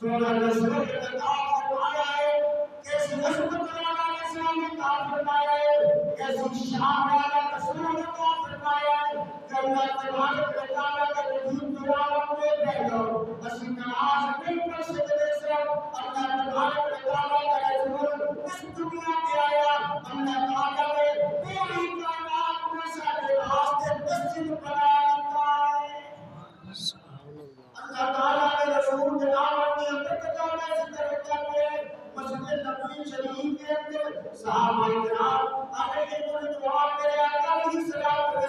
سونا رسول نے فرمایا ہے کہ اس عظمت والا اسلام نے کام فرمایا ہے، اس شان والا رسول نے کام فرمایا ہے کہ اللہ تبارک و تعالیٰ کے وجود کے عالم میں پیدا بس نماز نہیں پڑھ سکتے صرف اللہ تبارک و تعالیٰ کا رسول اس دنیا میں آیا، اللہ تعالیٰ نے پوری کائنات میں سارے راستے مسجد بنا دیتا ہے۔ اللہ تعالیٰ کے رسول کے نام میں برکتوں میں ذکر کرتے ہیں، مسجد نبوی شریف کے اندر صحابہ کرام علیہ رضوان میرے آقا علیہ السلام کے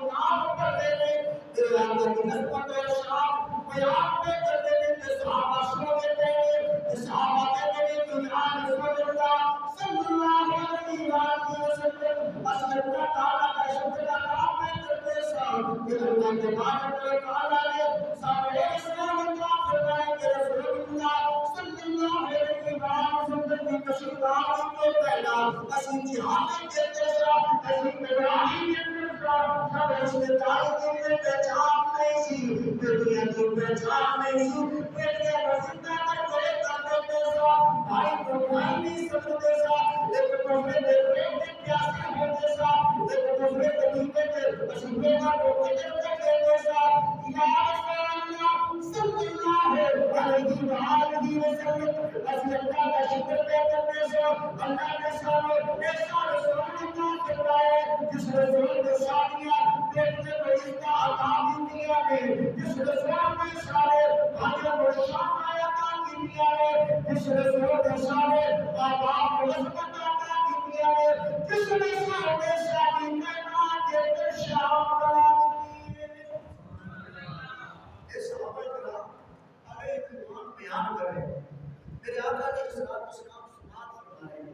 نام پڑھتے ہیں، میرے آقا کی عظمت و شان بیان میں کرتے ہیں کہ صحابہ سنو دیتے ہیں، صحابہ کہتے ہیں کہ یا رسول اللہ صلی اللہ علیہ وسلم اصل اللہ تعالیٰ کا شکر ادا کرتے ہیں کہ اللہ تبارک و تعالیٰ نے سارے اسلام کا فرمایا کہ رسول اللہ صلی اللہ علیہ وسلم کی تشریف آوری کے پہلا اسی جہاد کے تیسرا اسی مبراہی کے تیسرا سب رشتے داری کی پہچان نہیں سی، بیٹیاں کی پہچان نہیں سی، بیٹیاں وسیطہ کر کرے کرتے تیسرا بھائی کو بھائی نہیں سکتے سا، لیکن دوسرے دے پریم کے پیاسے ہوتے سا، لیکن دوسرے طریقے کے وسیطے کا کو قدر کرتے سا، یا رسول اللہ صلی اللہ علیہ وسلم اسی اللہ کا شکر پہ کرنے سے اللہ نے سارے ایسا رسول کا فرمایا ہے جس رسول نے شادیاں دیکھنے کو اس کا عطا دیا ہے، جس رسول نے سارے بھائیوں کو شان عطا دیا ہے، جس رسول نے سارے باپ کو عظمت عطا دیا ہے، جس رسول نے ساری کائنات کے شان عطا دی ہے۔ اس صحابہ کرام علیہ رضوان بیان کر رہے ہیں، میرے آقا نے اسلام سنات فرمائے ہیں،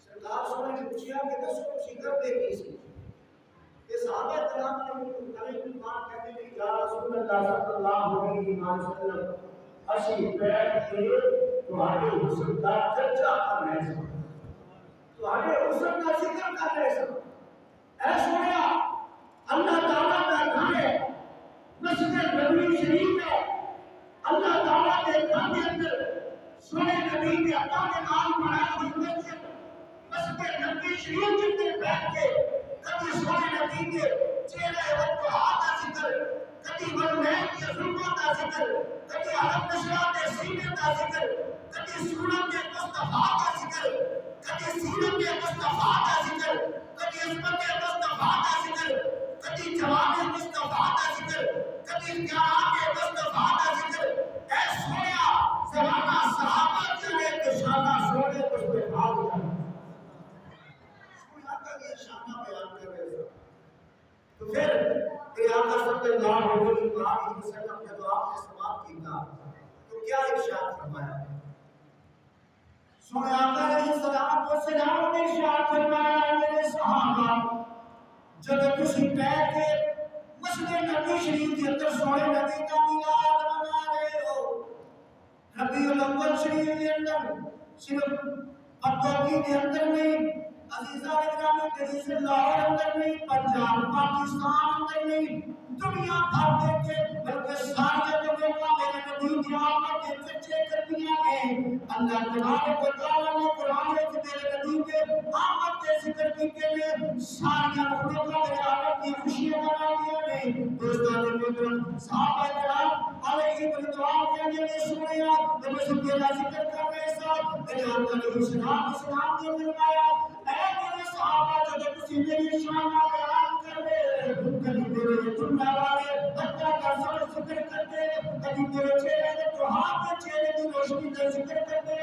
سرکار سونے نے پوچھا کہ دسو شکر دے کی سی، کہ صحابہ کرام علیہ رضوان کہتے ہیں یا رسول اللہ صلی اللہ علیہ وسلم اسی بیٹھ کے تمہارے حسن کا چرچا کر رہے ہیں، تمہارے حسن کا ذکر کر رہے ہیں۔ اے سویا اللہ تعالیٰ کا گھر ہے، مسجد نبوی شریف ہے، اللہ تعالیٰ کے گھر کے اندر سونے نبی کے عطا کے نام بنایا ہوئی مسجد نبوی شریف کے اندر بیٹھ کے کبھی سونے نبی کے چہرے وجہ کا ذکر، کبھی والنین کی ظلموں کا ذکر، کبھی علم نشرات سینے کا ذکر، کبھی سورت مصطفیٰ کا ذکر، کبھی سیرت مصطفیٰ کا ذکر، کبھی عظمت مصطفیٰ کا ذکر، کبھی جواب مصطفیٰ کا ذکر، کبھی اختیارات مصطفیٰ کا ذکر۔ اے سویا زمانہ صحابہ کے لئے کشانہ سونے مصطفیٰ کا سویا کا یہ شانہ بیان کر رہے ہیں۔ تو پھر کہ آقا صلی اللہ علیہ وسلم جب آپ نے سماعت کی تھا تو کیا ارشاد فرمایا؟ سونے آقا علیہ السلام نے ارشاد فرمایا میرے صحابہ جب تسی بیٹھ کے مسجد نبی شریف کے اندر سونے نبی کا میلاد منا رہے ہو، ربیع الاول شریف کے اندر صرف پتوکی کے اندر نہیں، عزیزہ اکرامی دلی سے لاہور اندر نہیں، پنجاب پاکستان اندر نہیں، دنیا بھر کے بلکہ سارے دنیا کا میرے نبی کی آمد کے چچے کرنیاں ہیں۔ اللہ تبارک و تعالیٰ نے قرآن میں میرے نبی کے آمد کے ذکر کی کے لئے سارے مخلوق کا میرے آمد کی خوشیاں بنا دیا ہے۔ دوستان محترم صحابہ کرام علیہ رضوان کہنے نے سنیا جب اس تیرا ذکر کر رہے صاحب میرے آقا علیہ السلام نے فرمایا اے میرے صحابہ جب کسی میری شان بیان کر رہے کبھی میرے دنیا والے حتیٰ کا سر ذکر کرتے کبھی میرے چہرے نے تو ہاتھ کے چہرے کی روشنی کا ذکر کرتے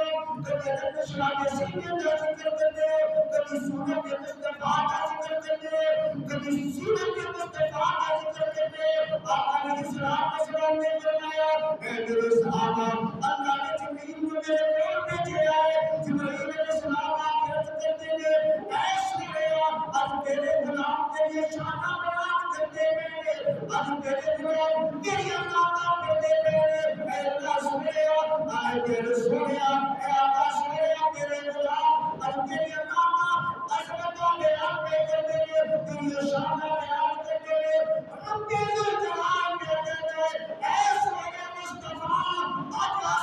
کبھی عدد شراب سینے کا ذکر کرتے کبھی سورت کے مصطفیٰ کا ذکر کرتے کبھی سورت کے مصطفیٰ کا ذکر کرتے آقا علیہ السلام نے فرمایا اے میرے صحابہ اللہ نے جبریل کو میرے کول بھیجا ہے، جبریل علیہ السلام آ کے عرض کرتے ہیں اے سوریا اب تیرے غلام کے لیے شانہ بیان کرتے ہیں، اب تیرے تیری عطا کرتے ہیں اے اللہ سنیا اے میرے سنیا اے